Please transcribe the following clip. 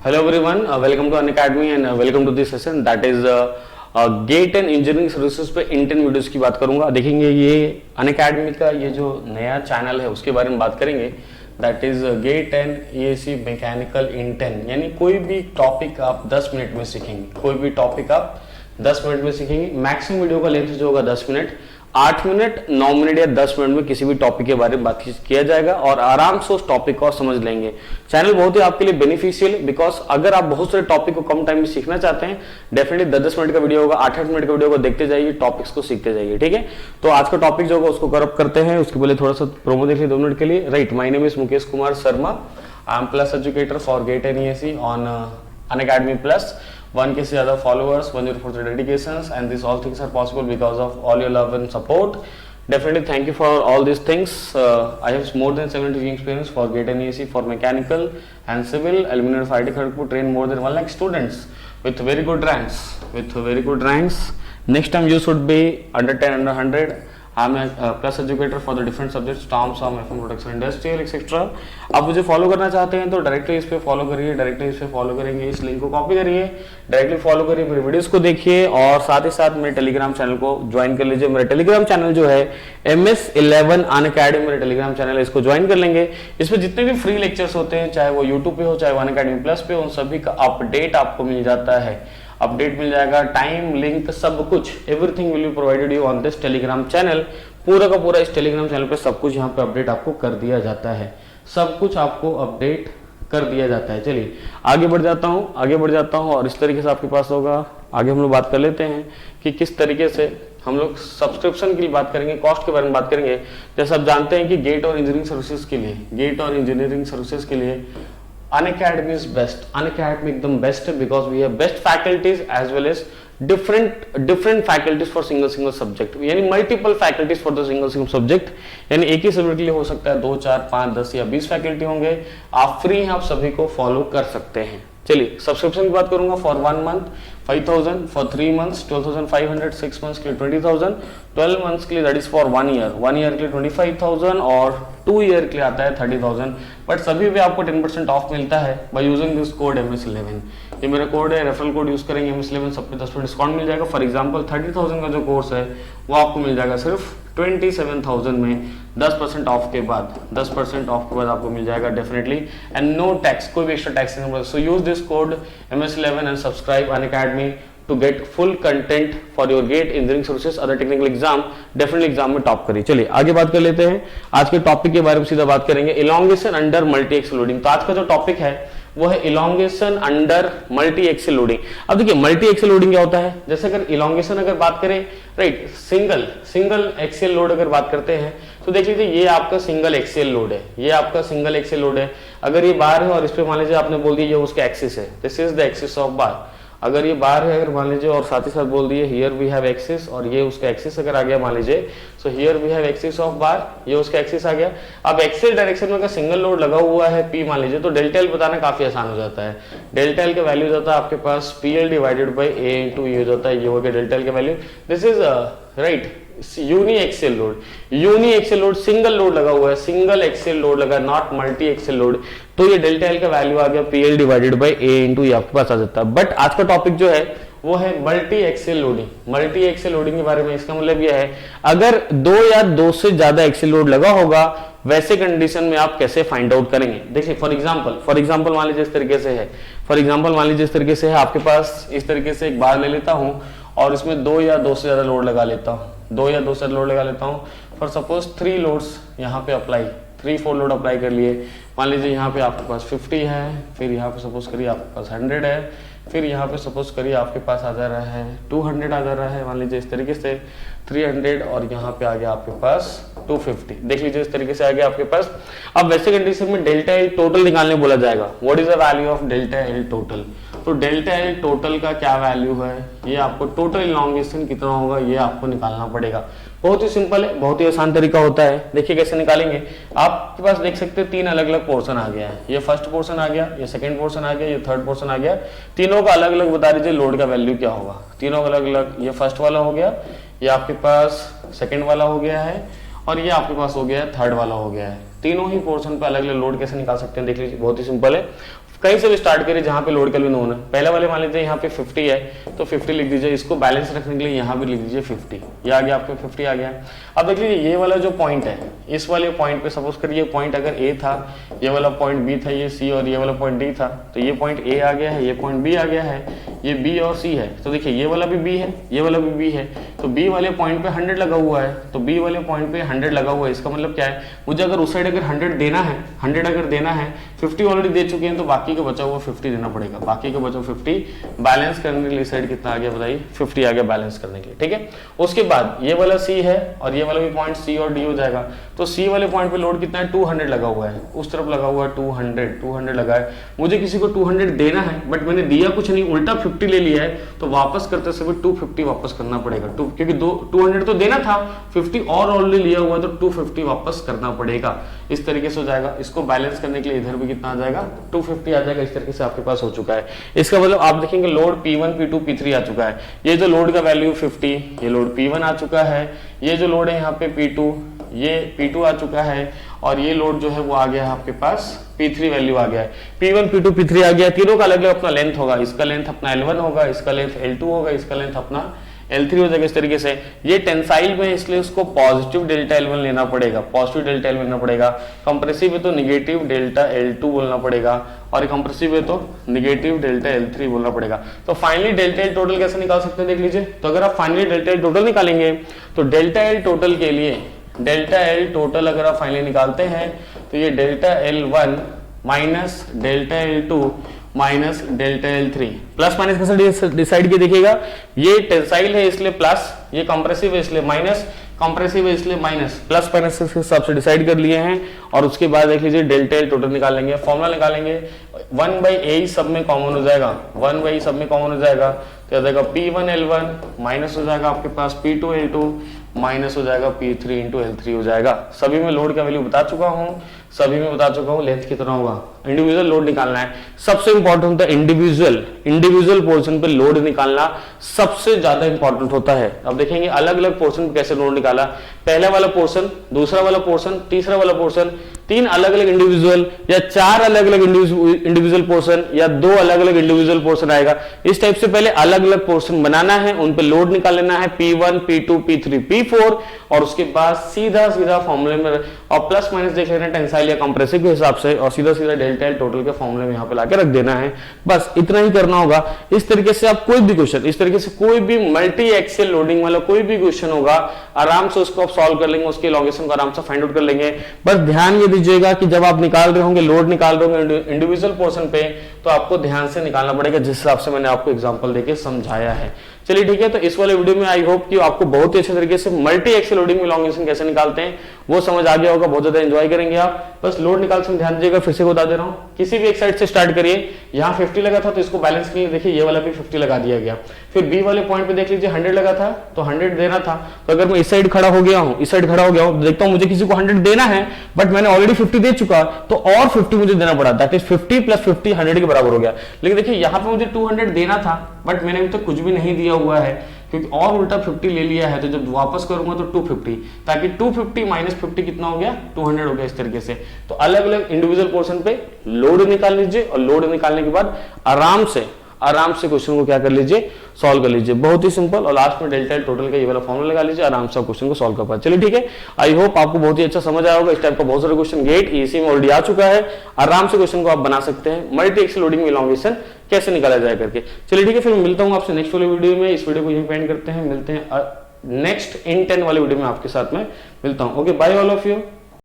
Hello everyone, welcome to Unacademy and welcome to this session that is GATE and engineering services पे in ten videos की बात करूंगा। देखेंगे ये अनअकैडमी का ये जो नया चैनल है उसके बारे में बात करेंगे। That is GATE and ESE mechanical इंटेन, यानी कोई भी टॉपिक आप 10 मिनट में सीखेंगे। कोई भी टॉपिक आप 10 मिनट में सीखेंगे। मैक्सिमम वीडियो का लेंथ जो होगा 10 मिनट, 8 मिनट, 9 मिनट या 10 मिनट में किसी भी टॉपिक के बारे में बातचीत किया जाएगा और आराम से उस टॉपिक को समझ लेंगे। चैनल बहुत ही आपके लिए बेनिफिशियल है, बिकॉज अगर आप बहुत सारे टॉपिक को कम टाइम में सीखना चाहते हैं, डेफिनेटली 10-10 मिनट का वीडियो होगा, 8-8 मिनट का वीडियो को देखते जाइए, टॉपिक्स को सीखते जाइए। ठीक है, तो आज का टॉपिक जो होगा उसको कवर अप करते हैं। उसके पहले थोड़ा सा प्रोमो देख लिया 2 मिनट के लिए। Right, my name is Mukesh Kumar Sharma. I am plus educator for GATE and EAC on Unacademy plus. 1 के से ज्यादा followers, 104 dedications, and this all things are possible because of all your love and support. Definitely thank you for all these things. I have more than 7 teaching experience for GATE and EAC for mechanical and civil. Alumni of IIT Kharagpur train more than 1 lakh students with very good ranks. Next time you should be under 10, under 100. I'm a plus educator for the different subjects, terms of FM production, industrial, etc. आप मुझे follow करना चाहते हैं तो directly इस पे follow करिए, directly इस पे फॉलो करेंगे, इस लिंक को कॉपी करिए, डायरेक्टली फॉलो करिए, मेरे वीडियोस को देखिए और साथ ही साथ मेरे टेलीग्राम चैनल को ज्वाइन कर लीजिए। मेरा टेलीग्राम चैनल जो है MS11 अनअकैडमी मेरा टेलीग्राम चैनल है, इसको ज्वाइन कर लेंगे। इसमें जितने भी फ्री लेक्चर्स होते हैं, चाहे वो यूट्यूब पे हो, चाहे वो अनअकैडमी प्लस पे हो, उन सभी का अपडेट आपको मिल जाता है। अपडेट मिल जाएगा, टाइम, लिंक, सब कुछ, everything will be provided you on this Telegram channel. पूरा का पूरा इस टेलीग्राम चैनल पे सब कुछ यहाँ पे अपडेट आपको कर दिया जाता है, सब कुछ आपको अपडेट कर दिया जाता है। चलिए आगे बढ़ जाता हूँ और इस तरीके से आपके पास होगा। आगे हम लोग बात कर लेते हैं कि किस तरीके से हम लोग सब्सक्रिप्शन की बात करेंगे, कॉस्ट के बारे में बात करेंगे। जैसे आप जानते हैं कि गेट और इंजीनियरिंग सर्विसेज के लिए अनअकैडमी इज बेस्ट। अनअकैडमी एकदम बेस्ट है because we have best faculties as well as different faculties for single subject, यानी multiple faculties for the single subject. यानी एक ही सब्जेक्ट के लिए हो सकता है 2, 4, 5, 10 या 20 फैकल्टी होंगे। आप फ्री हैं, आप सभी को फॉलो कर सकते हैं। चलिए सब्सक्रिप्शन की बात करूंगा। For 1 month 5000, for 3 months 12,500, 6 months के लिए 20,000, 12 मंथ्स के लिए that is for 1 year, 1 year के लिए 25,000 और 2 ईयर के लिए आता है 30,000। बट सभी पे आपको 10% ऑफ मिलता है by using this code MS11। ये मेरा कोड है, रेफरल कोड यूज करेंगे MS11, सब पे 10% डिस्काउंट मिल जाएगा। फॉर एग्जांपल 30,000 का जो कोर्स है वो आपको मिल जाएगा सिर्फ 27,000 में, 10% ऑफ के बाद, 10% ऑफ के बाद आपको मिल जाएगा डेफिनेटली, एंड नो टैक्स, कोई भी एक्स्ट्रा टैक्स नहीं। So use this code MS11 and subscribe Unacademy to get full content for your GATE engineering services other technical exam. Definitely exam में टॉप करिए। चलिए आगे बात कर लेते हैं। आज के टॉपिक के बारे में सीधा बात करेंगे, elongation under multi axle loading. तो आज का जो टॉपिक है वो है elongation under multi axle loading. अब देखिए मल्टी एक्सल लोडिंग क्या होता है। जैसे अगर इलॉन्गेशन अगर बात करें, राइट, सिंगल एक्सल लोड अगर बात करते हैं तो देख लीजिए ये आपका सिंगल एक्सल लोड है, ये आपका सिंगल एक्सल लोड है। अगर ये बार है और इस पे मान लीजिए आपने बोल दिया ये उसका एक्सिस है, this is the axis of बार। अगर ये बार है अगर मान लीजिए और साथ ही साथ बोल दिए हियर वी हैव एक्सिस, और ये उसका एक्सिस अगर आ गया मान लीजिए, so here we have axis of bar, ये उसका एक्सिस आ गया। अब एक्सल डायरेक्शन में अगर सिंगल लोड लगा हुआ है P मान लीजिए, तो डेल्टा एल बताना काफी आसान हो जाता है। डेल्टा एल का वैल्यू जाता है आपके पास PL divided by A into ये हो जाता है, ये हो गया डेल्टा एल का value. This is right uni axle load, single load लगा हुआ है, सिंगल एक्सल लोड लगा, नॉट मल्टी एक्सल लोड। तो ये डेल्टा एल का वैल्यू आ गया PL divided by A into ये आपके पास आ जाता है। बट आज का टॉपिक जो है वो है मल्टी एक्सल लोडिंग के बारे में। इसका मतलब यह है अगर 2 या 2 से ज्यादा एक्सल लोड लगा होगा, वैसे कंडीशन में आप कैसे फाइंड आउट करेंगे। देखिए फॉर एग्जांपल मान लीजिए इस तरीके से है, आपके पास इस तरीके से एक बार ले लेता हूं और इसमें 2 या 2 से ज्यादा लोड लगा लेता हूं। फॉर सपोज 3 लोड्स यहाँ पे अप्लाई, 3-4 लोड अप्लाई कर लिए। मान लीजिए यहाँ पे आपके पास 50 है, फिर यहाँ पे सपोज करिए आपके पास 100 है, फिर यहाँ पे सपोज करिए आपके पास आ जा रहा है 200 आ जा रहा है, मान लीजिए इस तरीके से 300, और यहाँ पे आ गया आपके पास 250। देख लीजिए इस तरीके से आ गया आपके पास। अब वैसे कंडीशन में डेल्टा एल टोटल निकालने बोला जाएगा। What is the value of delta L total. तो डेल्टा एल टोटल का क्या वैल्यू है, ये आपको टोटल इलॉन्गेशन कितना होगा ये आपको निकालना पड़ेगा। बहुत ही सिंपल है, बहुत ही आसान तरीका होता है। देखिए कैसे निकालेंगे। आपके पास देख सकते हैं 3 अलग अलग पोर्शन आ गया है। ये फर्स्ट पोर्शन आ गया, ये सेकंड पोर्शन आ गया, ये थर्ड पोर्शन आ गया। तीनों का अलग अलग बता दीजिए लोड का वैल्यू क्या होगा। तीनों का अलग अलग, ये फर्स्ट वाला हो गया, ये आपके पास सेकंड वाला हो गया है, और ये आपके पास हो गया है थर्ड वाला हो गया है। तीनों ही पोर्शन पे अलग अलग लोड कैसे निकाल सकते हैं देख लीजिए, बहुत ही सिंपल है। कहीं से भी स्टार्ट करिए जहां पे लोड कैल्विन ऑन है। पहले वाले मान लीजिए यहाँ पे 50 है तो 50 लिख दीजिए, इसको बैलेंस रखने के लिए यहाँ भी लिख दीजिए 50, ये आ गया आपके 50 आ गया। अब देख लीजिए ये वाला जो पॉइंट है, इस वाले पॉइंट पे सपोज करिए पॉइंट अगर ए था, ये वाला पॉइंट बी था, ये सी और ये वाला पॉइंट डी था, तो ये पॉइंट ए आ गया है, ये पॉइंट बी आ गया है, ये बी और सी है। तो देखिए ये वाला भी बी है, ये वाला भी बी है, तो बी वाले पॉइंट पे 100 लगा हुआ है, तो बी वाले पॉइंट पे 100 लगा हुआ है। इसका मतलब क्या है, मुझे अगर उस साइड अगर 100 देना है, 100 अगर देना है, 50 ऑलरेडी दे चुके हैं तो बाकी का बचा हुआ 50 देना पड़ेगा, बाकी का बचा 50 बैलेंस करने के लिए साइड कितना आ गया बताइए, 50 आ गया बैलेंस करने के लिए, ठीक है। उसके बाद ये वाला सी है और ये वाला भी पॉइंट सी और डी हो जाएगा, तो सी वाले पॉइंट पे लोड कितना है 200 लगा हुआ है, उस तरफ लगा हुआ है 200 लगा है। मुझे किसी को 200 देना है बट मैंने दिया कुछ नहीं, उल्टा 50 ले लिया है, तो वापस करते समय 250 वापस करना पड़ेगा, क्योंकि 200 तो देना था, 50 और ऑलरेडी लिया हुआ तो 250 वापस करना पड़ेगा। इस तरीके से हो जाएगा। इसको बैलेंस करने के लिए इधर भी कितना आ जाएगा, 250 आ जाएगा। इस तरीके से आपके पास हो चुका है। इसका मतलब आप देखेंगे लोड P1 P2 P3 आ चुका है। ये जो लोड का वैल्यू 50, ये लोड P1 आ चुका है, ये जो लोड है यहाँ पे P2, ये P2 आ चुका है, और ये लोड जो है वो आ गया है आपके पास P3 वैल्यू आ गया है। P1 P2 P3 आ गया, तीनों का अलग अलग अपना लेंथ होगा, इसका लेंथ अपना L1 होगा, इसका लेंथ L2 होगा, इसका लेंथ अपना L3 हो जाएगा। इस तरीके से ये टेंसाइल में, इसलिए उसको पॉजिटिव डेल्टा L1 लेना पड़ेगा, पॉजिटिव डेल्टा L1 लेना पड़ेगा। कंप्रेसिव है तो निगेटिव डेल्टा L2 बोलना पड़ेगा, और कंप्रेसिव है तो निगेटिव डेल्टा L3 बोलना पड़ेगा। तो फाइनली डेल्टा L टोटल कैसे निकाल सकते हैं देख लीजिए। तो अगर आप फाइनली डेल्टा L टोटल निकालेंगे तो डेल्टा L टोटल के लिए, डेल्टा L टोटल अगर आप फाइनली निकालते हैं तो ये delta L1 minus delta L2 minus delta L3, plus minus कैसे डिसाइड किया देखिएगा। ये टेंसाइल है इसलिए प्लस, ये कंप्रेसिव है इसलिए माइनस, कंप्रेसिव है इसलिए माइनस, प्लस माइनस के हिसाब से डिसाइड कर लिए हैं। और उसके बाद देख लीजिए डेल्टा L टोटल निकाल लेंगे, फॉर्मूला निकालेंगे, 1/a सब में कॉमन हो जाएगा, 1/a सब में कॉमन हो जाएगा, तो आ जाएगा P1 L1 माइनस हो जाएगा आपके पास P2 L2 माइनस हो जाएगा P3 इंटू L3 हो जाएगा। सभी में लोड का वैल्यू बता चुका हूं, सभी में बता चुका हूं लेंथ कितना होगा। इंडिविजुअल लोड निकालना है, सबसे इंपॉर्टेंट होता है इंडिविजुअल पोर्शन पे लोड निकालना सबसे ज्यादा इंपॉर्टेंट होता है। अब देखेंगे अलग अलग पोर्शन पे कैसे लोड निकाला, पहला वाला पोर्शन, दूसरा वाला पोर्शन, तीसरा वाला पोर्शन, 3 अलग अलग इंडिविजुअल या 4 अलग अलग इंडिविजुअल पोर्शन या 2 अलग अलग इंडिविजुअल पोर्शन आएगा। इस टाइप से पहले अलग अलग पोर्शन बनाना है, उन पे लोड निकाल लेना है P1 P2 P3 P4, और उसके बाद सीधा सीधा फॉर्मूले में और प्लस माइनस देख लेना टेंसाइल या कंप्रेसिव के हिसाब से, और सीधा सीधा डेल्टा L टोटल के फॉर्मूले में यहाँ पे लाके रख देना है। बस इतना ही करना होगा। इस तरीके से आप कोई भी क्वेश्चन, इस तरीके से कोई भी मल्टी एक्सेल लोडिंग वाला कोई भी क्वेश्चन होगा, आराम से उसको आप सॉल्व कर लेंगे, उसके एलोगेशन को आराम से फाइंड आउट कर लेंगे। बस ध्यान ये दीजिएगा कि जब आप निकाल रहे होंगे, लोड निकाल रहे होंगे इंडिविजुअल पोर्शन पे, तो आपको ध्यान से निकालना पड़ेगा जिस हिसाब से मैंने आपको एग्जांपल देके समझाया है। चलिए ठीक है, तो इस वाले वीडियो में आई होप कि आपको बहुत ही अच्छे तरीके से मल्टी एक्सेल लोडिंग में एलोंगेशन कैसे निकालते हैं वो समझ आ गया होगा, बहुत ज्यादा एंजॉय करेंगे आप। बस लोड निकालते समय ध्यान दीजिएगा, फिर से बता दे रहा हूं, किसी भी एक साइड से स्टार्ट करिए। यहाँ 50 लगा था तो इसको बैलेंस के लिए देखिए ये वाला भी 50 लगा दिया गया। फिर बी वाले पॉइंट पे देख लीजिए 100 लगा था तो 100 देना था, तो अगर मैं इस साइड खड़ा हो गया हूँ, इस साइड खड़ा हो गया हूँ, देखता हूँ मुझे किसी को 100 देना है बट मैंने ऑलरेडी 50 दे चुका, तो और 50 मुझे देना पड़ा, दैट इज 50 प्लस 50 100 के बराबर हो गया। लेकिन देखिए यहाँ पे मुझे 200 देना था बट मैंने अभी तक कुछ भी नहीं दिया हुआ है, क्योंकि और उल्टा 50 ले लिया है, तो जब वापस करूंगा तो 250, ताकि 250 माइनस 50 कितना हो गया, 200 हो गया। इस तरीके से तो अलग अलग इंडिविजुअल पोर्शन पे लोड निकाल लीजिए, और लोड निकालने के बाद आराम से क्वेश्चन को क्या कर लीजिए, सॉल्व कर लीजिए। बहुत ही सिंपल, और लास्ट में डेल्टा L टोटल का ये वाला फॉर्मूला लगा लीजिए, आराम से क्वेश्चन को सॉल्व कर पाए। चलिए ठीक है, आई होप आपको बहुत ही अच्छा समझ आया होगा। इस टाइप का बहुत सारे क्वेश्चन गेट ईसी में ऑलरेडी आ चुका है, आराम से क्वेश्चन को आप बना सकते हैं, मल्टी एक्सेल लोडिंग में एलोंगेशन कैसे निकाला जाए करके। चलिए ठीक है, फिर मिलता हूँ आपसे नेक्स्ट वाले वीडियो में। इस वीडियो को यहीं पेंड करते हैं, मिलते हैं नेक्स्ट इन 10 वाले वीडियो में आपके साथ में मिलता हूँ। Okay, bye all of you.